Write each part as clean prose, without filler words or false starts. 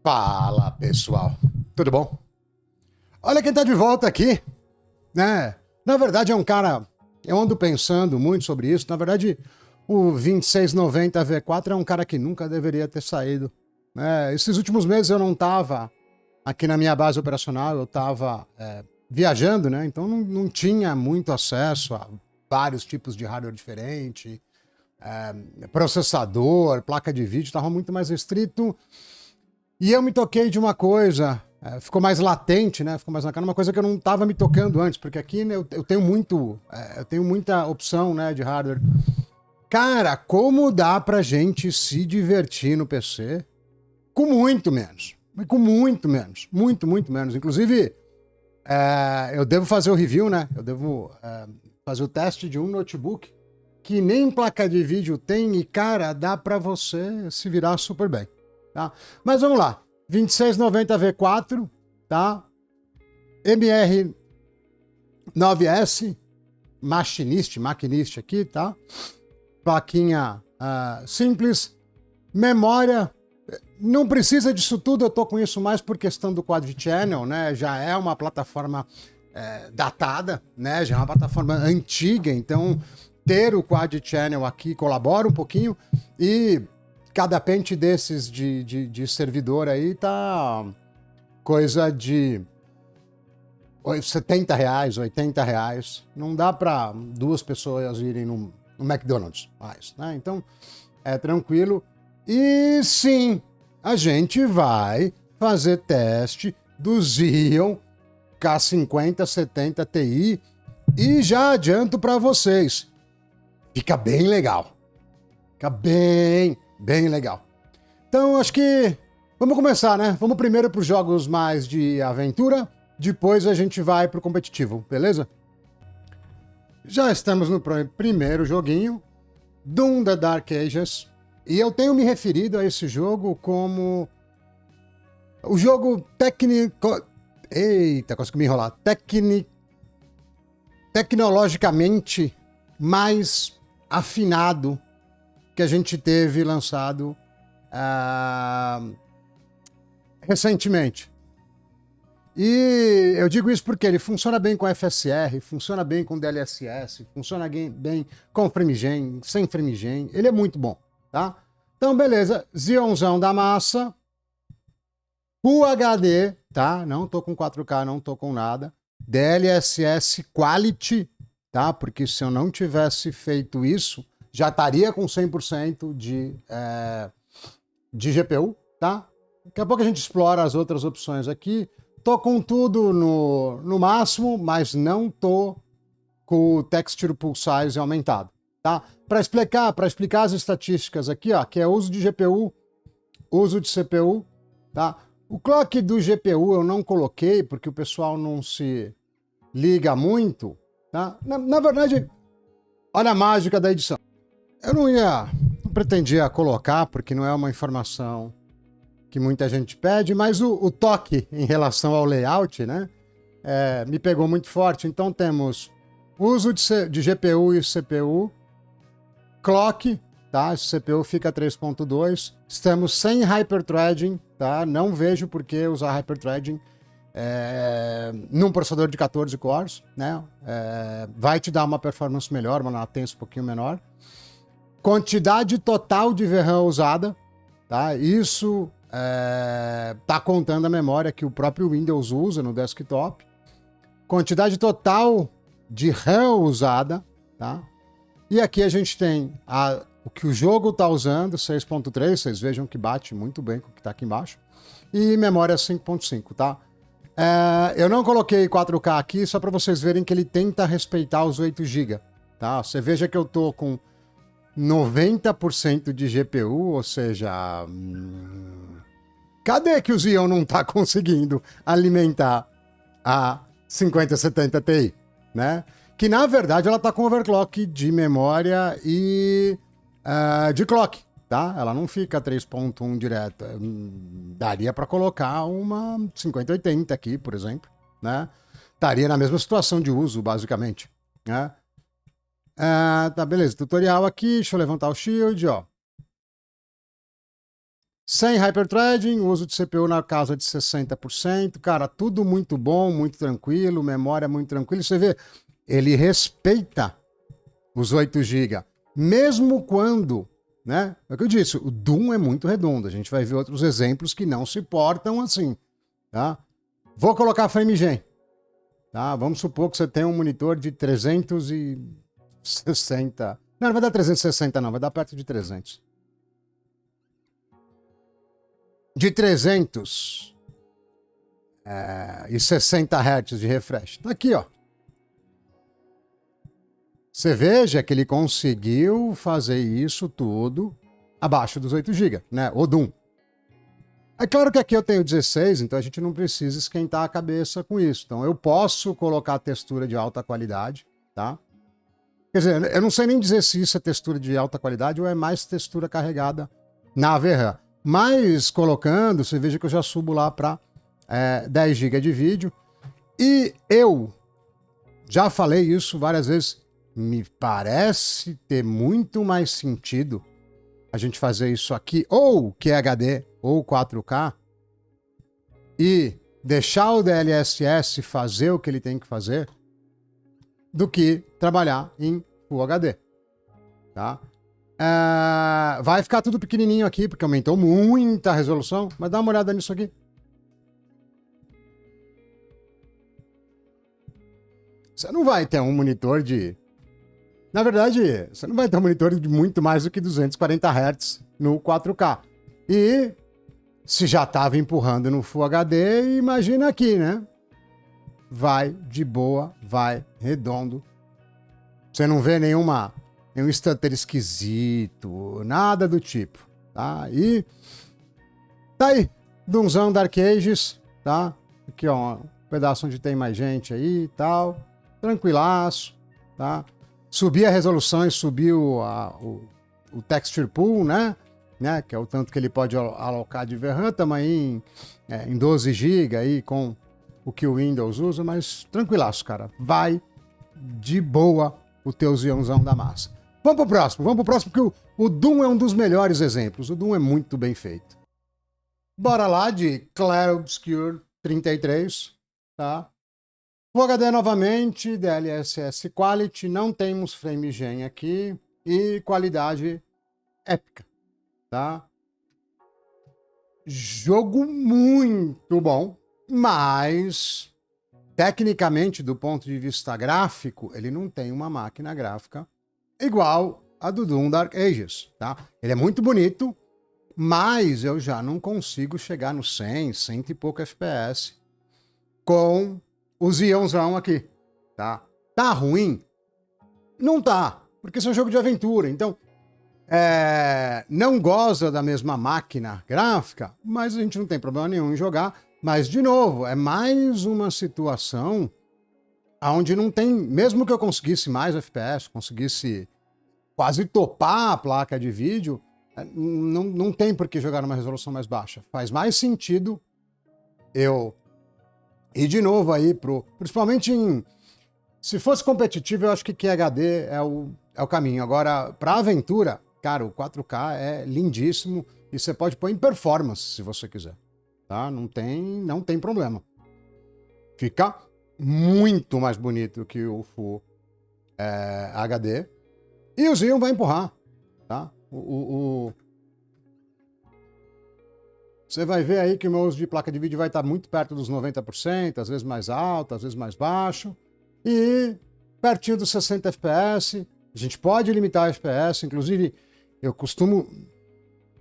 Fala, pessoal. Tudo bom? Olha quem tá de volta aqui, né? Na verdade é um cara... Eu ando pensando muito sobre isso. Na verdade, o 2690 V4 é um cara que nunca deveria ter saído, né? Esses últimos meses eu não tava aqui na minha base operacional, eu tava viajando, né? Então não tinha muito acesso a vários tipos de hardware diferente, processador, placa de vídeo, tava muito mais restrito. E eu me toquei de uma coisa, ficou mais latente, né? Ficou mais na cara, uma coisa que eu não estava me tocando antes, porque aqui né, eu tenho muita opção, né, de hardware. Cara, como dá pra gente se divertir no PC com muito menos? Com muito menos. Muito menos. Inclusive, eu devo fazer o review, né? Eu devo fazer o teste de um notebook que nem placa de vídeo tem e, cara, dá pra você se virar super bem. Tá? Mas vamos lá, 2690 V4, tá? MR9S, maquinist aqui, tá? Plaquinha simples, memória, não precisa disso tudo, eu tô com isso mais por questão do Quad Channel, né? Já é uma plataforma datada, né? Já é uma plataforma antiga, então ter o Quad Channel aqui colabora um pouquinho e cada pente desses de servidor aí tá coisa de R$70, R$80. Não dá para duas pessoas irem no McDonald's mais, né? Então é tranquilo. E sim, a gente vai fazer teste do Xeon K5070 Ti e já adianto para vocês, fica bem legal. Fica bem legal. Então, acho que vamos começar, né? Vamos primeiro para os jogos mais de aventura, depois a gente vai para o competitivo, beleza? Já estamos no primeiro joguinho, Doom The Dark Ages, e eu tenho me referido a esse jogo como o jogo técnico... Eita, consegui me enrolar. Tecnologicamente mais afinado que a gente teve lançado recentemente. E eu digo isso porque ele funciona bem com FSR, funciona bem com DLSS, funciona bem com FrameGen, sem FrameGen, ele é muito bom, tá? Então, beleza, Xeonzão da massa, Full HD, tá? Não tô com 4K, não tô com nada, DLSS Quality, tá? Porque se eu não tivesse feito isso, já estaria com 100% de GPU, tá? Daqui a pouco a gente explora as outras opções aqui. Tô com tudo no máximo, mas não tô com o Texture Pool Size aumentado, tá? Para explicar as estatísticas aqui, ó, que é uso de GPU, uso de CPU, tá? O clock do GPU eu não coloquei porque o pessoal não se liga muito, tá? Na verdade, olha a mágica da edição. Eu não pretendia colocar, porque não é uma informação que muita gente pede, mas o toque em relação ao layout, né, me pegou muito forte. Então temos uso de GPU e CPU, clock, tá? Esse CPU fica 3.2, estamos sem hyperthreading, tá? Não vejo por que usar hyperthreading num processador de 14 cores, né? Vai te dar uma performance melhor, uma latência um pouquinho menor. Quantidade total de VRAM usada, tá? Isso tá contando a memória que o próprio Windows usa no desktop. Quantidade total de RAM usada, tá? E aqui a gente tem o que o jogo tá usando, 6.3, vocês vejam que bate muito bem com o que tá aqui embaixo. E memória 5.5, tá? Eu não coloquei 4K aqui só para vocês verem que ele tenta respeitar os 8 GB, tá? Você veja que eu tô com 90% de GPU, ou seja... cadê que o Xeon não tá conseguindo alimentar a 5070 Ti, né? Que, na verdade, ela tá com overclock de memória e de clock, tá? Ela não fica 3.1 direto. Daria para colocar uma 5080 aqui, por exemplo, né? Estaria na mesma situação de uso, basicamente, né? Tá, beleza. Tutorial aqui. Deixa eu levantar o shield, ó. Sem hyperthreading, uso de CPU na casa de 60%. Cara, tudo muito bom, muito tranquilo, memória muito tranquila. Você vê, ele respeita os 8 GB. Mesmo quando, né? É o que eu disse, o Doom é muito redondo. A gente vai ver outros exemplos que não se portam assim, tá? Vou colocar FrameGen. Tá? Vamos supor que você tem um monitor de 360. Não vai dar 360 não, vai dar perto de 300. De 360 Hz de refresh. Tá aqui, ó. Você veja que ele conseguiu fazer isso tudo abaixo dos 8 GB, né? O Doom. É claro que aqui eu tenho 16, então a gente não precisa esquentar a cabeça com isso. Então eu posso colocar textura de alta qualidade, tá? Quer dizer, eu não sei nem dizer se isso é textura de alta qualidade ou é mais textura carregada na VRAM. Mas colocando, você veja que eu já subo lá para 10 GB de vídeo. E eu já falei isso várias vezes. Me parece ter muito mais sentido a gente fazer isso aqui, ou QHD, ou 4K, e deixar o DLSS fazer o que ele tem que fazer, do que trabalhar em Full HD. Tá? Vai ficar tudo pequenininho aqui, porque aumentou muita resolução, mas dá uma olhada nisso aqui. Você não vai ter um monitor de... Na verdade, você não vai ter um monitor de muito mais do que 240 Hz no 4K. E se já estava empurrando no Full HD, imagina aqui, né? Vai de boa, vai redondo. Você não vê nenhum stutter esquisito, nada do tipo, tá? E tá aí, Doomzão Dark Ages, tá? Aqui, ó, um pedaço onde tem mais gente aí e tal. Tranquilaço, tá? Subir a resolução e subir o texture pool, né? Que é o tanto que ele pode alocar de VRAM, estamos aí em 12 GB aí com o que o Windows usa, mas tranquilaço, cara. Vai de boa o teu Xeonzão da massa. Vamos pro próximo, porque o Doom é um dos melhores exemplos. O Doom é muito bem feito. Bora lá de Clair Obscur 33, tá? Full HD novamente, DLSS Quality, não temos FrameGen aqui e qualidade épica, tá? Jogo muito bom, mas tecnicamente, do ponto de vista gráfico, ele não tem uma máquina gráfica igual a do Doom Dark Ages, tá? Ele é muito bonito, mas eu já não consigo chegar no 100 e pouco FPS com o Xeonzão aqui, tá? Tá ruim? Não tá, porque isso é um jogo de aventura, então não goza da mesma máquina gráfica, mas a gente não tem problema nenhum em jogar. Mas, de novo, é mais uma situação onde não tem, mesmo que eu conseguisse mais FPS, conseguisse quase topar a placa de vídeo, não tem por que jogar numa resolução mais baixa. Faz mais sentido eu ir de novo aí principalmente se fosse competitivo, eu acho que QHD é o caminho. Agora, para aventura, cara, o 4K é lindíssimo e você pode pôr em performance se você quiser. Tá? Não tem problema. Fica muito mais bonito que o Full HD. E o Xeon vai empurrar. Tá? Você vai ver aí que o meu uso de placa de vídeo vai estar muito perto dos 90%, às vezes mais alto, às vezes mais baixo. E pertinho dos 60 FPS. A gente pode limitar o FPS. Inclusive, eu costumo...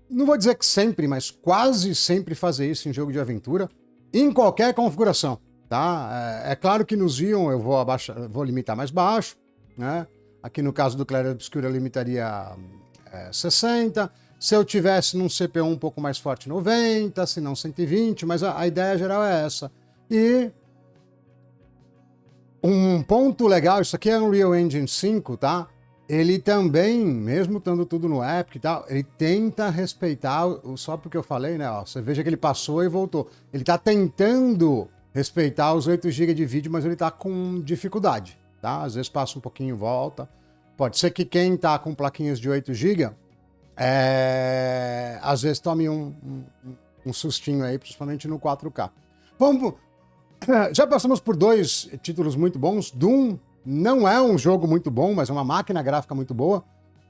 Não vou dizer que sempre, mas quase sempre fazer isso em jogo de aventura, em qualquer configuração, tá? É claro que no Xeon eu vou limitar mais baixo, né? Aqui no caso do Clair Obscur eu limitaria 60. Se eu tivesse num CPU um pouco mais forte, 90, se não 120, mas a ideia geral é essa. E um ponto legal, isso aqui é Unreal Engine 5, tá? Ele também, mesmo estando tudo no Epic e tal, ele tenta respeitar, só porque eu falei, né? Ó, você veja que ele passou e voltou. Ele tá tentando respeitar os 8 GB de vídeo, mas ele tá com dificuldade, tá? Às vezes passa um pouquinho e volta. Pode ser que quem tá com plaquinhas de 8 GB às vezes tome um sustinho aí, principalmente no 4K. Vamos, já passamos por 2 títulos muito bons. Doom não é um jogo muito bom, mas é uma máquina gráfica muito boa.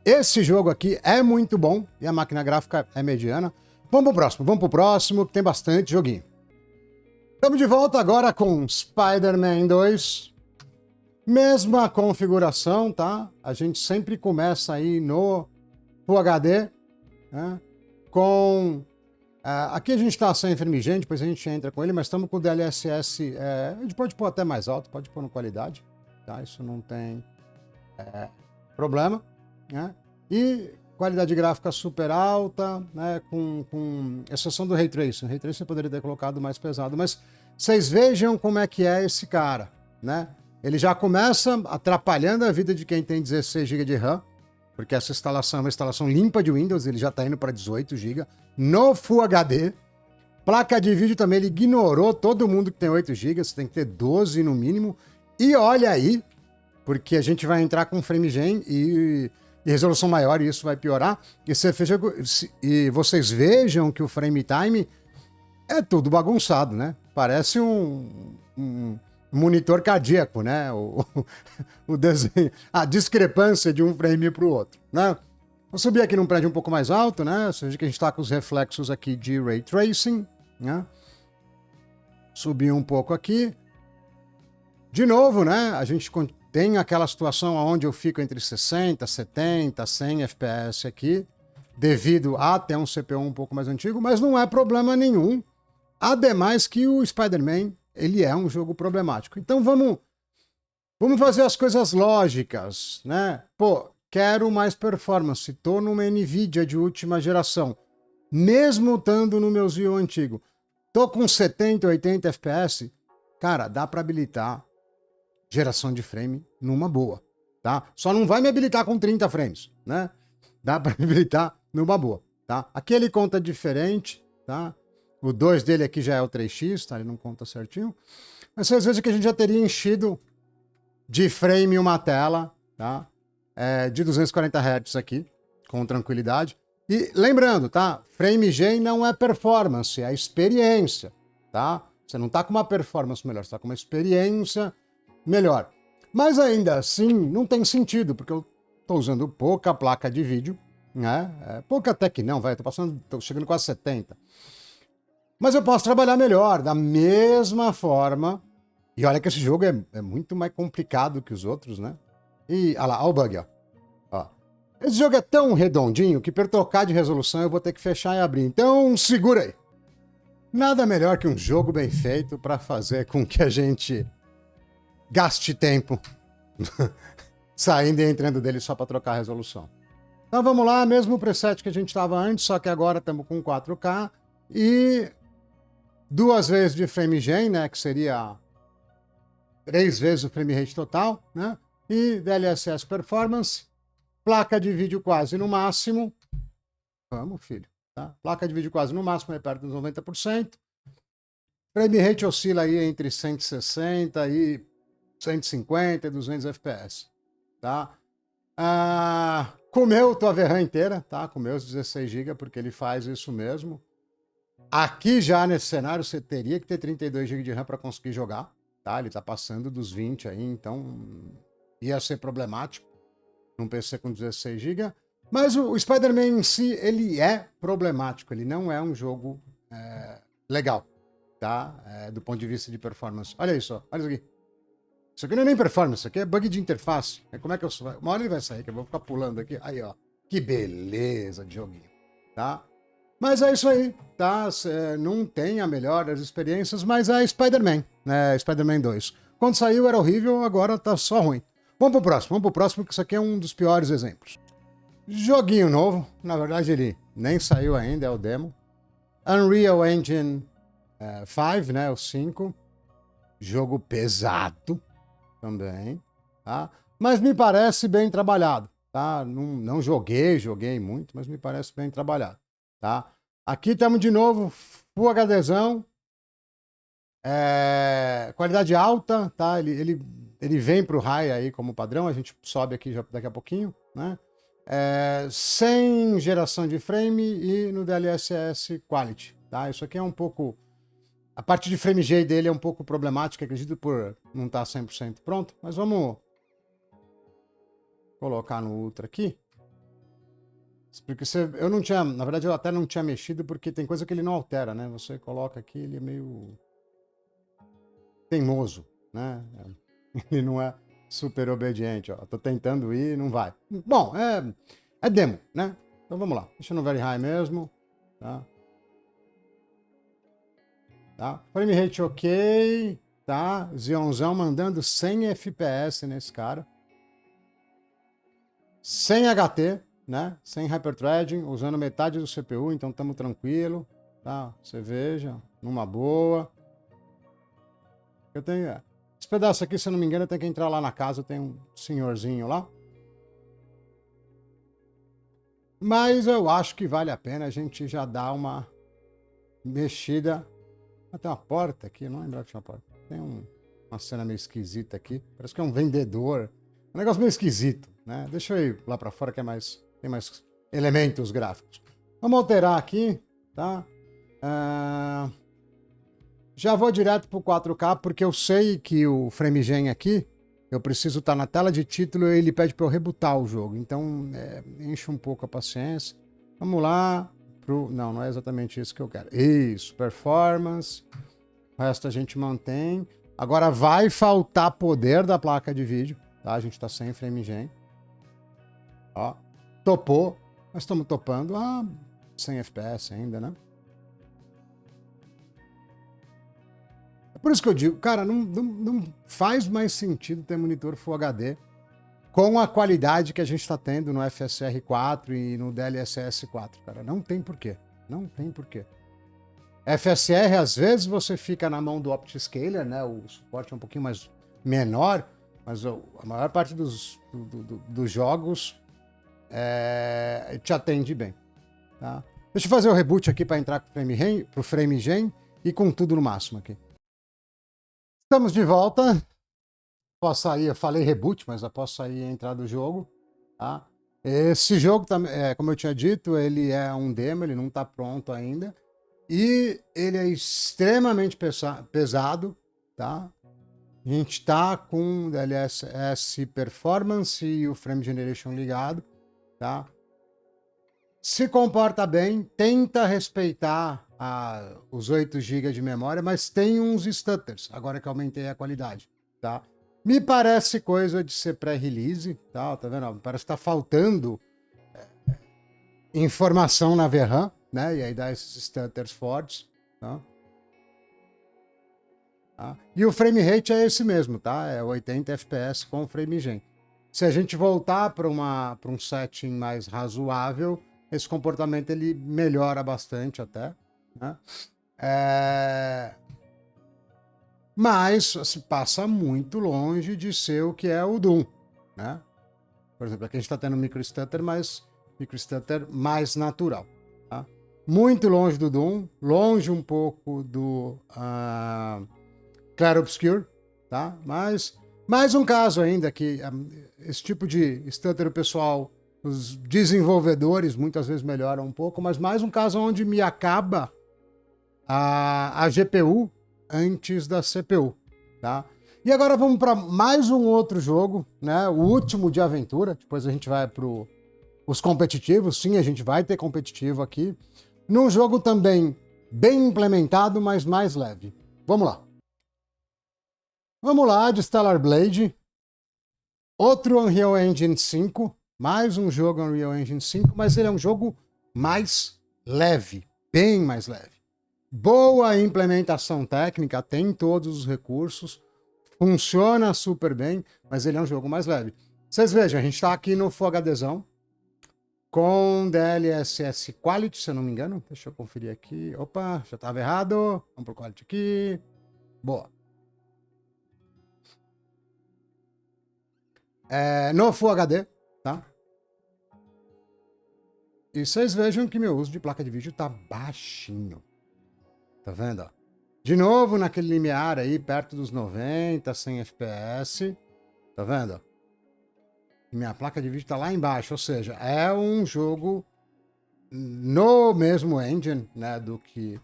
Esse jogo aqui é muito bom e a máquina gráfica é mediana. Vamos pro próximo, que tem bastante joguinho. Estamos de volta agora com Spider-Man 2. Mesma configuração, tá? A gente sempre começa aí no Full HD, né? Aqui a gente está sem FrameGen, depois a gente entra com ele, mas estamos com o DLSS. A gente pode pôr até mais alto, pode pôr no qualidade, tá? Isso não tem problema, né? E qualidade gráfica super alta, né? Com exceção do Ray Tracing. O Ray Tracing eu poderia ter colocado mais pesado, mas vocês vejam como é que é esse cara, né? Ele já começa atrapalhando a vida de quem tem 16 GB de RAM, porque essa instalação é uma instalação limpa de Windows, ele já está indo para 18 GB no Full HD. Placa de vídeo também, ele ignorou todo mundo que tem 8 GB, você tem que ter 12 no mínimo. E olha aí, porque a gente vai entrar com FrameGen e resolução maior e isso vai piorar. E vocês vejam que o frame time é tudo bagunçado, né? Parece um monitor cardíaco, né? O desenho, a discrepância de um frame para o outro, né? Vou subir aqui num prédio um pouco mais alto, né? Você vê que a gente está com os reflexos aqui de Ray Tracing, né? Subir um pouco aqui. De novo, né? A gente tem aquela situação onde eu fico entre 60, 70, 100 FPS aqui, devido a ter um CPU um pouco mais antigo, mas não é problema nenhum. Ademais que o Spider-Man, ele é um jogo problemático. Então vamos fazer as coisas lógicas, né? Pô, quero mais performance, tô numa NVIDIA de última geração, mesmo estando no meu Xeon antigo, tô com 70, 80 FPS, cara, dá para habilitar geração de frame numa boa, tá? Só não vai me habilitar com 30 frames, né? Dá para habilitar numa boa, tá? Aqui ele conta diferente, tá? O 2 dele aqui já é o 3x, tá? Ele não conta certinho. Mas às vezes que a gente já teria enchido de frame uma tela, tá? De 240 Hz aqui, com tranquilidade. E lembrando, tá? FrameGen não é performance, é experiência, tá? Você não tá com uma performance melhor, você tá com uma experiência melhor. Mas ainda assim, não tem sentido, porque eu tô usando pouca placa de vídeo, né? Pouca até que não, vai, tô chegando quase 70. Mas eu posso trabalhar melhor, da mesma forma. E olha que esse jogo é muito mais complicado que os outros, né? E, olha lá, olha o bug, ó. Esse jogo é tão redondinho que para trocar de resolução eu vou ter que fechar e abrir. Então, segura aí. Nada melhor que um jogo bem feito para fazer com que a gente gaste tempo saindo e entrando dele só para trocar a resolução. Então vamos lá, mesmo preset que a gente estava antes, só que agora estamos com 4K e 2 vezes de FrameGen, né, que seria 3 vezes o frame rate total, né, e DLSS Performance, placa de vídeo quase no máximo, vamos filho, tá? Placa de vídeo quase no máximo, é perto dos 90%, frame rate oscila aí entre 160 e 150 e 200 FPS, tá? Comeu tua VRAM inteira, tá? Comeu os 16 GB, porque ele faz isso mesmo. Aqui já nesse cenário você teria que ter 32 GB de RAM para conseguir jogar, tá? Ele tá passando dos 20 aí, então ia ser problemático num PC com 16 GB. Mas o Spider-Man em si, ele é problemático, ele não é um jogo legal, tá? Do ponto de vista de performance. Olha isso, ó. Olha isso aqui. Isso aqui não é nem performance, isso aqui é bug de interface. Como é que eu... Uma hora ele vai sair, que eu vou ficar pulando aqui. Aí, ó. Que beleza de joguinho, tá? Mas é isso aí, tá? Não tem a melhor das experiências, mas é Spider-Man, né? Spider-Man 2. Quando saiu era horrível, agora tá só ruim. Vamos pro próximo, que isso aqui é um dos piores exemplos. Joguinho novo, na verdade ele nem saiu ainda, é o demo. Unreal Engine 5, né? O 5. Jogo pesado também, tá? Mas me parece bem trabalhado, tá? Não joguei muito, mas me parece bem trabalhado, tá? Aqui estamos de novo, Full HDzão, qualidade alta, tá? Ele vem para o high aí como padrão, a gente sobe aqui já daqui a pouquinho, né? sem geração de frame e no DLSS Quality, tá? Isso aqui é um pouco... A parte de frame G dele é um pouco problemática, acredito, por não estar 100% pronto, mas vamos colocar no Ultra aqui. Porque eu não tinha, na verdade eu até não tinha mexido porque tem coisa que ele não altera, né? Você coloca aqui, ele é meio teimoso, né? Ele não é super obediente, ó. Tô tentando ir, não vai. Bom, é demo, né? Então vamos lá. Deixa no very high mesmo, tá? Tá? Frame rate ok, tá? Xeonzão mandando 100 FPS nesse cara. Sem HT, né? Sem hyperthreading, usando metade do CPU, então estamos tranquilo, tá? Você veja, numa boa. Eu tenho... Esse pedaço aqui, se eu não me engano, eu tenho que entrar lá na casa, tem um senhorzinho lá. Mas eu acho que vale a pena a gente já dar uma mexida. Tem uma porta aqui, não lembro que tinha uma porta. Tem uma cena meio esquisita aqui. Parece que é um vendedor. Um negócio meio esquisito, né? Deixa eu ir lá pra fora que tem mais elementos gráficos. Vamos alterar aqui, tá? Já vou direto pro 4K porque eu sei que o FrameGen aqui, eu preciso estar na tela de título e ele pede para eu rebootar o jogo. Então, enche um pouco a paciência. Vamos lá. Não, não é exatamente isso que eu quero. Isso, performance. O resto a gente mantém. Agora vai faltar poder da placa de vídeo, tá? A gente está sem FrameGen. Ó, topou. Nós estamos topando a 100 FPS ainda, né? É por isso que eu digo, cara, não faz mais sentido ter monitor Full HD com a qualidade que a gente está tendo no FSR 4 e no DLSS 4, cara. Não tem porquê. Não tem porquê. FSR, às vezes, você fica na mão do OptiScaler, né? O suporte é um pouquinho mais menor, mas a maior parte dos jogos te atende bem. Tá? Deixa eu fazer o reboot aqui para entrar pro FrameGen e com tudo no máximo aqui. Estamos de volta. Posso sair, eu falei reboot, mas eu posso sair e entrar do jogo. Tá? Esse jogo, como eu tinha dito, ele é um demo, ele não está pronto ainda. E ele é extremamente pesado, tá? A gente tá com o DLSS Performance e o Frame Generation ligado, tá? Se comporta bem, tenta respeitar os 8 GB de memória, mas tem uns stutters, agora que aumentei a qualidade, tá? Me parece coisa de ser pré-release, tá? Tá vendo? Parece que tá faltando informação na VRAM, né? E aí dá esses stutters fortes, tá? E o frame rate é esse mesmo, tá? É 80 FPS com FrameGen. Se a gente voltar para um setting mais razoável, esse comportamento ele melhora bastante até, né? Mas se passa muito longe de ser o que é o Doom, né? Por exemplo, aqui a gente está tendo microstutter, mas microstutter mais natural, tá? Muito longe do Doom, longe um pouco do Claro Obscure, tá? Mas mais um caso ainda que esse tipo de stutter o pessoal, os desenvolvedores muitas vezes melhoram um pouco, mas mais um caso onde me acaba a GPU antes da CPU, tá? E agora vamos para mais um outro jogo, né? O último de aventura. Depois a gente vai para os competitivos. Sim, a gente vai ter competitivo aqui. Num jogo também bem implementado, mas mais leve. Vamos lá. Vamos lá, de Stellar Blade. Outro Unreal Engine 5. Mais um jogo Unreal Engine 5, mas ele é um jogo mais leve. Bem mais leve. Boa implementação técnica, tem todos os recursos. Funciona super bem, mas ele é um jogo mais leve. Vocês vejam, a gente está aqui no Full HDzão, com DLSS Quality, se eu não me engano. Deixa eu conferir aqui. Opa, já estava errado. Vamos pro Quality aqui. Boa. No Full HD, tá? E vocês vejam que meu uso de placa de vídeo tá baixinho. Tá vendo? De novo, naquele limiar aí, perto dos 90, 100 FPS. Tá vendo? Minha placa de vídeo está lá embaixo, ou seja, é um jogo no mesmo engine, né, do que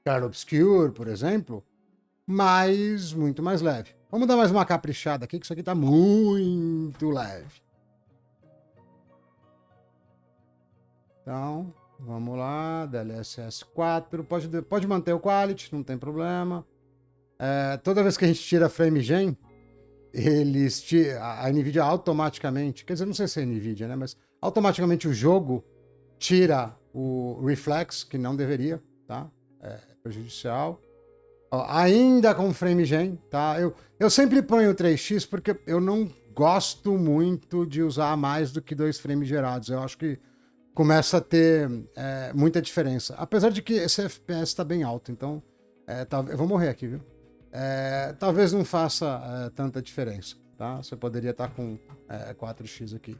Clair Obscur, por exemplo, mas muito mais leve. Vamos dar mais uma caprichada aqui, que isso aqui está muito leve. Então, vamos lá, DLSS 4, pode manter o quality, não tem problema. Toda vez que a gente tira FrameGen, a NVIDIA automaticamente, quer dizer, não sei se é NVIDIA, né, mas automaticamente o jogo tira o reflex, que não deveria, tá? É prejudicial. Ó, ainda com FrameGen, tá? Eu sempre ponho 3x porque eu não gosto muito de usar mais do que 2 frames gerados. Eu acho que começa a ter muita diferença. Apesar de que esse FPS está bem alto, então eu vou morrer aqui, viu? Talvez não faça tanta diferença, tá? Você poderia estar com 4x aqui.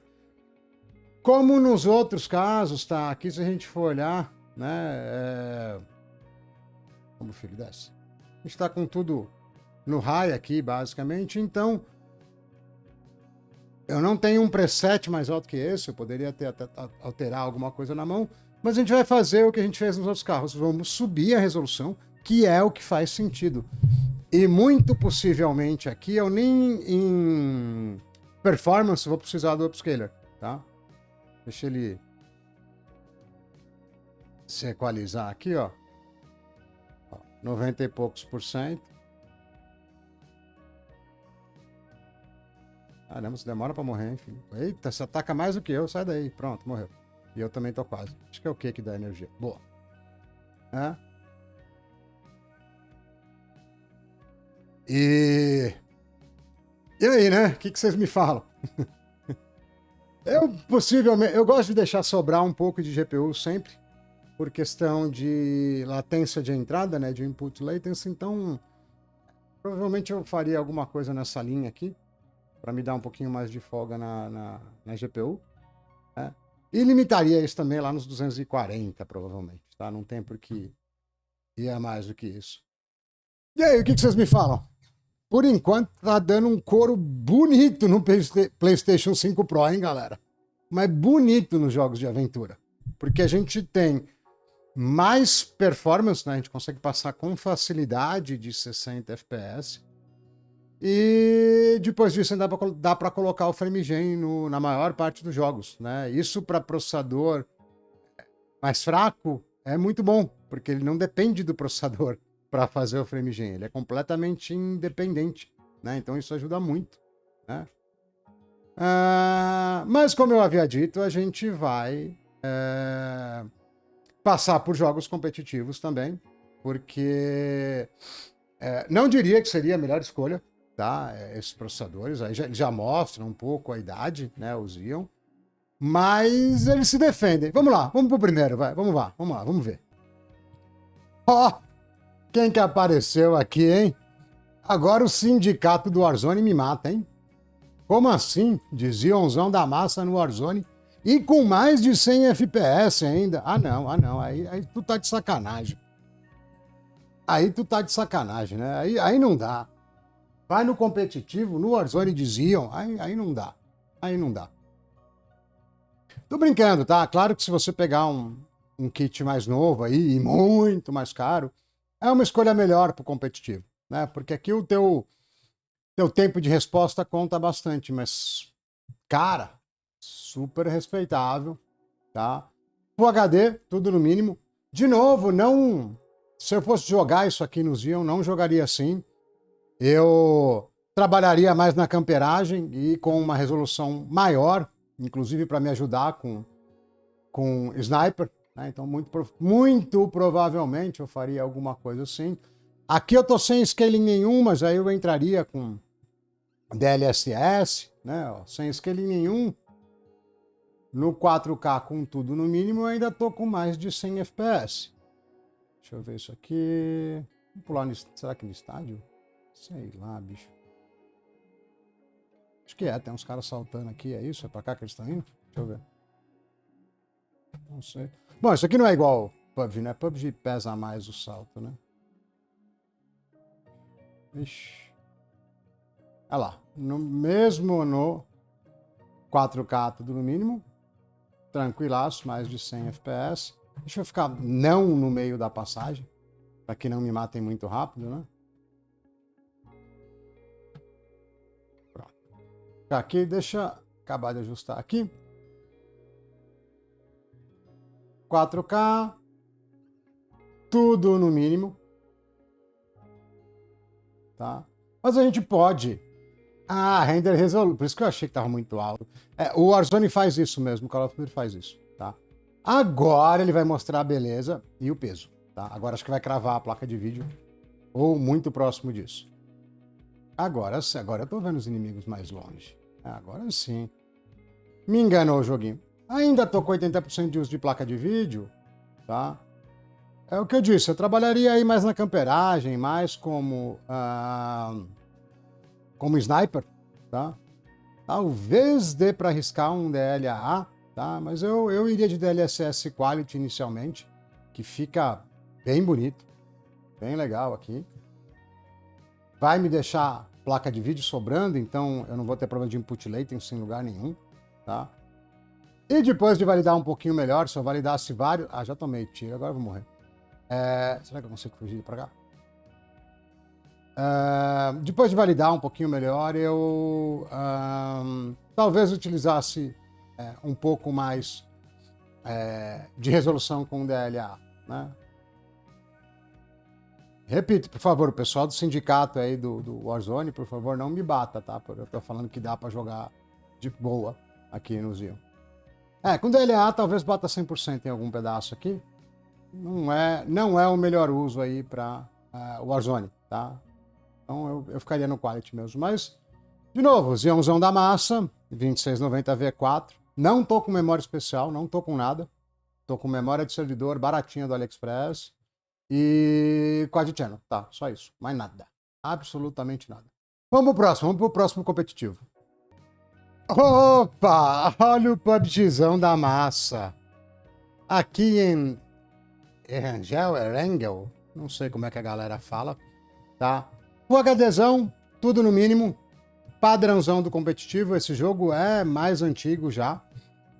Como nos outros casos, tá? Aqui se a gente for olhar, né? Como o filho desce. A gente está com tudo no high aqui, basicamente, então eu não tenho um preset mais alto que esse, eu poderia até alterar alguma coisa na mão, mas a gente vai fazer o que a gente fez nos outros carros, vamos subir a resolução, que é o que faz sentido. E muito possivelmente aqui eu nem em performance vou precisar do upscaler, tá? Deixa ele se equalizar aqui, ó. 90 e poucos %. Caramba, você demora pra morrer, hein, filho? Eita, você ataca mais do que eu, sai daí. Pronto, morreu. E eu também tô quase. Acho que é o que dá energia. Boa. E aí, né? O que vocês me falam? Eu gosto de deixar sobrar um pouco de GPU sempre, por questão de latência de entrada, né? De input latency. Então, provavelmente eu faria alguma coisa nessa linha aqui, para me dar um pouquinho mais de folga na GPU. Né? E limitaria isso também lá nos 240, provavelmente. Tá? Não tem por que ir mais do que isso. E aí, o que vocês me falam? Por enquanto, tá dando um couro bonito no PlayStation 5 Pro, hein, galera? Mas bonito nos jogos de aventura. Porque a gente tem mais performance, né? A gente consegue passar com facilidade de 60 FPS. E depois disso ainda dá para colocar o FrameGen na maior parte dos jogos, né? Isso para processador mais fraco é muito bom, porque ele não depende do processador para fazer o FrameGen, ele é completamente independente, né? Então isso ajuda muito, né? Mas como eu havia dito, a gente vai passar por jogos competitivos também, porque não diria que seria a melhor escolha, tá? Esses processadores aí já mostram um pouco a idade, né? Os Xeon, mas eles se defendem. Vamos lá, vamos pro primeiro, vai. Vamos lá, vamos ver. Ó, quem que apareceu aqui, hein? Agora o sindicato do Warzone me mata, hein? Como assim? Dizia Onzão da massa no Warzone e com mais de 100 FPS ainda. Ah, não. Aí tu tá de sacanagem. Aí tu tá de sacanagem, né? Aí não dá. Vai no competitivo, no Warzone diziam, aí não dá. Aí não dá. Tô brincando, tá? Claro que se você pegar um kit mais novo aí e muito mais caro, é uma escolha melhor pro competitivo, né? Porque aqui o teu tempo de resposta conta bastante, mas, cara, super respeitável, tá? Full HD, tudo no mínimo. De novo, não... Se eu fosse jogar isso aqui no Xeon, não jogaria assim. Eu trabalharia mais na camperagem e com uma resolução maior, inclusive para me ajudar com sniper, né? Então, muito provavelmente eu faria alguma coisa assim. Aqui eu tô sem scaling nenhum, mas aí eu entraria com DLSS, né? Ó, sem scaling nenhum. No 4K com tudo no mínimo, eu ainda tô com mais de 100 FPS. Deixa eu ver isso aqui. Vamos pular no... Será que no estádio? Sei lá, bicho. Acho que tem uns caras saltando aqui, é isso? É pra cá que eles estão indo? Deixa eu ver. Não sei. Bom, isso aqui não é igual PUBG, né? PUBG pesa mais o salto, né? Ixi. Olha lá. Mesmo no 4K tudo no mínimo. Tranquilaço, mais de 100 FPS. Deixa eu ficar não no meio da passagem, para que não me matem muito rápido, né? Pronto. Aqui, deixa acabar de ajustar aqui. 4K, tudo no mínimo, tá? Mas a gente pode... render resolution, por isso que eu achei que estava muito alto. O Warzone faz isso mesmo, o Call of Duty faz isso, tá? Agora ele vai mostrar a beleza e o peso, tá? Agora acho que vai cravar a placa de vídeo, ou muito próximo disso. Agora sim, agora eu tô vendo os inimigos mais longe. Agora sim. Me enganou o joguinho. Ainda tô com 80% de uso de placa de vídeo, tá? É o que eu disse, eu trabalharia aí mais na camperagem, mais como sniper, tá? Talvez dê para arriscar um DLAA, tá? Mas eu iria de DLSS Quality inicialmente, que fica bem bonito, bem legal aqui. Vai me deixar placa de vídeo sobrando, então eu não vou ter problema de input latency em lugar nenhum, tá? E depois de validar um pouquinho melhor, se eu validasse vários... já tomei tiro, agora eu vou morrer. Será que eu consigo fugir pra cá? Depois de validar um pouquinho melhor, eu talvez utilizasse um pouco mais de resolução com DLA, né? Repito, por favor, o pessoal do sindicato aí do Warzone, por favor, não me bata, tá? Porque eu tô falando que dá pra jogar de boa aqui no Zion. Com DLA talvez bata 100% em algum pedaço aqui. Não é o melhor uso aí para Warzone, tá? Então eu ficaria no Quality mesmo. Mas, de novo, Zionzão da massa, 2690 V4. Não tô com memória especial, não tô com nada. Tô com memória de servidor baratinha do AliExpress e Quad Channel, tá? Só isso, mais nada. Absolutamente nada. Vamos pro próximo competitivo. Opa! Olha o PUBGzão da massa. Aqui em Erangel, não sei como é que a galera fala, tá? O HDzão, tudo no mínimo, padrãozão do competitivo. Esse jogo é mais antigo já,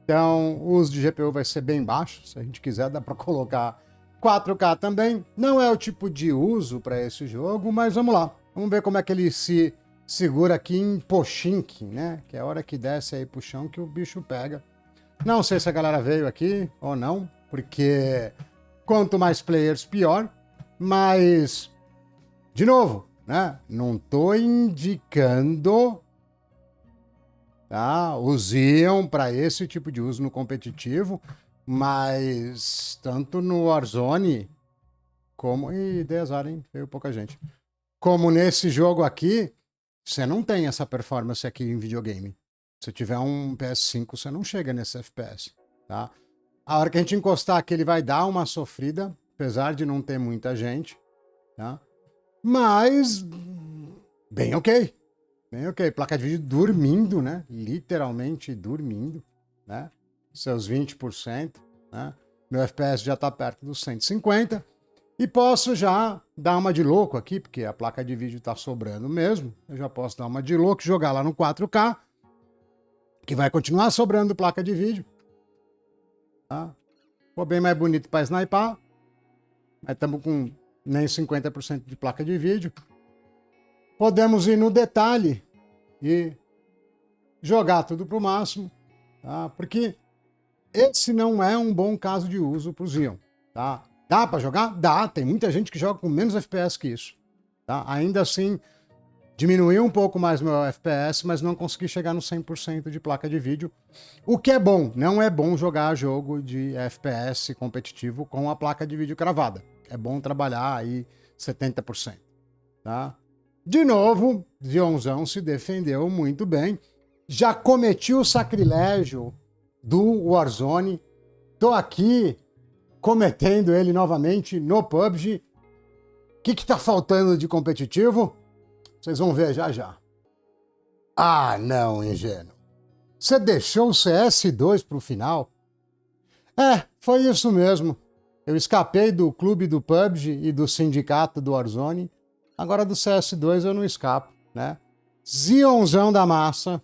então o uso de GPU vai ser bem baixo. Se a gente quiser, dá para colocar 4K também. Não é o tipo de uso para esse jogo, mas vamos lá. Vamos ver como é que ele se segura aqui em Pochinki, né? Que é a hora que desce aí pro chão que o bicho pega. Não sei se a galera veio aqui ou não, porque quanto mais players, pior. Mas, de novo, né? Não tô indicando, tá, o Zion para esse tipo de uso no competitivo, mas tanto no Warzone como... Ih, dei azar, hein? Veio pouca gente. Como nesse jogo aqui, você não tem essa performance aqui em videogame. Se tiver um PS5, você não chega nesse FPS, tá? A hora que a gente encostar aqui, ele vai dar uma sofrida, apesar de não ter muita gente, tá? Mas, bem ok. Bem ok. Placa de vídeo dormindo, né? Literalmente dormindo, né? Seus 20%, né? Meu FPS já tá perto dos 150. E posso já dar uma de louco aqui, porque a placa de vídeo tá sobrando mesmo. Eu já posso dar uma de louco e jogar lá no 4K, que vai continuar sobrando placa de vídeo. Tá? Ficou bem mais bonito para snipar. Mas estamos com nem 50% de placa de vídeo. Podemos ir no detalhe e jogar tudo para o máximo. Tá? Porque esse não é um bom caso de uso para o Zion. Tá? Dá para jogar? Dá. Tem muita gente que joga com menos FPS que isso. Tá? Ainda assim, diminuiu um pouco mais meu FPS, mas não consegui chegar no 100% de placa de vídeo. O que é bom. Não é bom jogar jogo de FPS competitivo com a placa de vídeo cravada. É bom trabalhar aí 70%. Tá? De novo, Zionzão se defendeu muito bem. Já cometi o sacrilégio do Warzone. Tô aqui cometendo ele novamente no PUBG. O que tá faltando de competitivo? Vocês vão ver já já. Ah, não, ingênuo. Você deixou o CS2 pro final? Foi isso mesmo. Eu escapei do clube do PUBG e do sindicato do Warzone. Agora do CS2 eu não escapo, né? Zionzão da massa.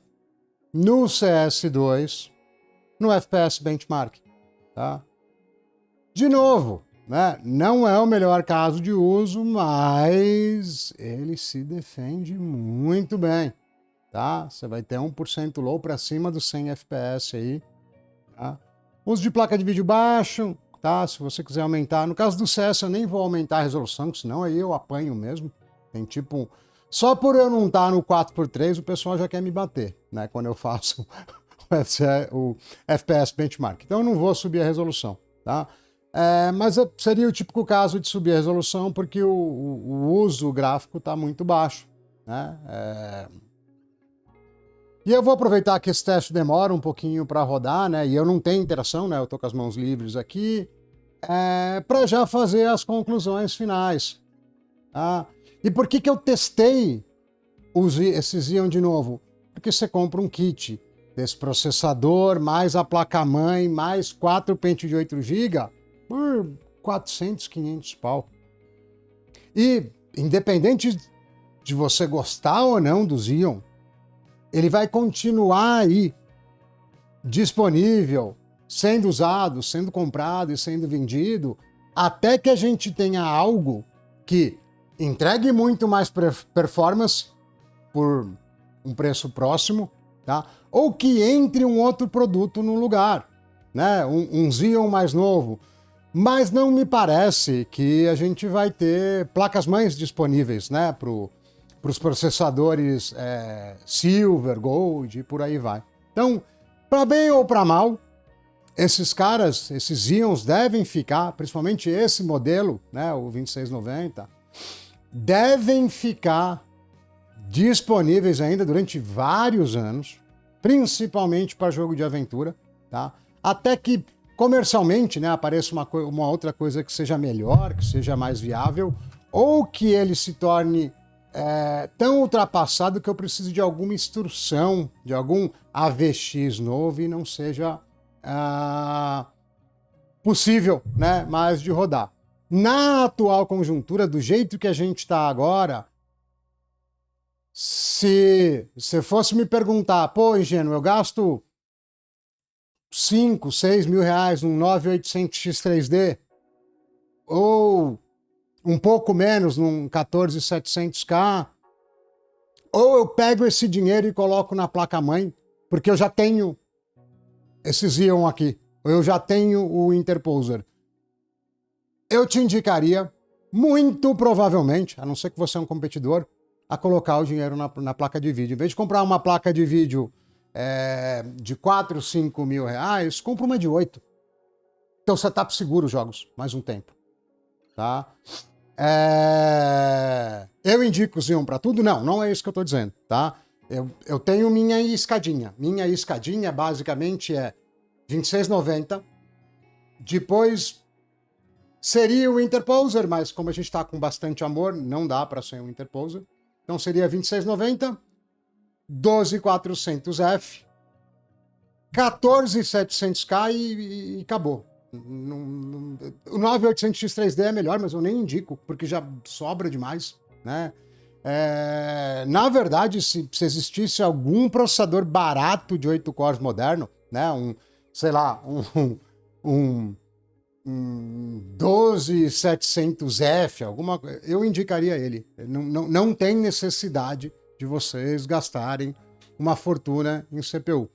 no CS2, no FPS Benchmark, tá? De novo, né? Não é o melhor caso de uso, mas ele se defende muito bem, tá? Você vai ter 1% low para cima dos 100 FPS aí, tá? Uso de placa de vídeo baixo, tá? Se você quiser aumentar. No caso do CS, eu nem vou aumentar a resolução, senão aí eu apanho mesmo. Tem tipo... Só por eu não estar no 4x3, o pessoal já quer me bater, né? Quando eu faço o FPS Benchmark. Então eu não vou subir a resolução, tá? Mas seria o típico caso de subir a resolução porque o uso gráfico está muito baixo, né? E eu vou aproveitar que esse teste demora um pouquinho para rodar, né? E eu não tenho interação, né? Eu tô com as mãos livres aqui, para já fazer as conclusões finais, tá? E por que eu testei esse Xeon de novo? Porque você compra um kit desse processador, mais a placa-mãe, mais 4 pentes de 8 GB por 400, 500 pau. E, independente de você gostar ou não do Xeon, ele vai continuar aí disponível, sendo usado, sendo comprado e sendo vendido, até que a gente tenha algo que entregue muito mais performance por um preço próximo, tá? Ou que entre um outro produto no lugar, né? Um Xeon mais novo. Mas não me parece que a gente vai ter placas-mães disponíveis, né? Para os processadores Silver, Gold e por aí vai. Então, para bem ou para mal, esses caras, esses Xeons devem ficar, principalmente esse modelo, né? O 2690, devem ficar disponíveis ainda durante vários anos, principalmente para jogo de aventura, tá? Até que comercialmente, né, apareça uma outra coisa que seja melhor, que seja mais viável, ou que ele se torne tão ultrapassado que eu preciso de alguma instrução, de algum AVX novo e não seja possível, né, mais de rodar. Na atual conjuntura, do jeito que a gente está agora, se você fosse me perguntar, pô, ingênuo, eu gasto 5, 6 mil reais num 9800X3D ou um pouco menos num 14700K, ou eu pego esse dinheiro e coloco na placa-mãe, porque eu já tenho esse Xeon aqui, ou eu já tenho o Interposer. Eu te indicaria, muito provavelmente, a não ser que você é um competidor, a colocar o dinheiro na placa de vídeo. Em vez de comprar uma placa de vídeo de 4, 5 mil reais, compra uma de 8. Então setup seguro os jogos, mais um tempo. Tá? Eu indico o Xeon para tudo? Não, não é isso que eu estou dizendo. Tá? Eu tenho minha escadinha. Minha escadinha basicamente é 2690, depois seria o Interposer, mas como a gente está com bastante amor, não dá para ser um Interposer. Então seria 2690, 12400F, 14700K e acabou. O 9800X3D é melhor, mas eu nem indico, porque já sobra demais, né? Na verdade, se existisse algum processador barato de 8 cores moderno, né? Sei lá, um 12700F, alguma coisa, eu indicaria ele. Não tem necessidade de vocês gastarem uma fortuna em CPU,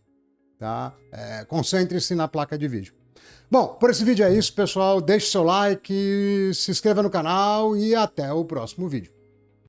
tá? Concentre-se na placa de vídeo. Bom, por esse vídeo é isso, pessoal. Deixe seu like, se inscreva no canal e até o próximo vídeo.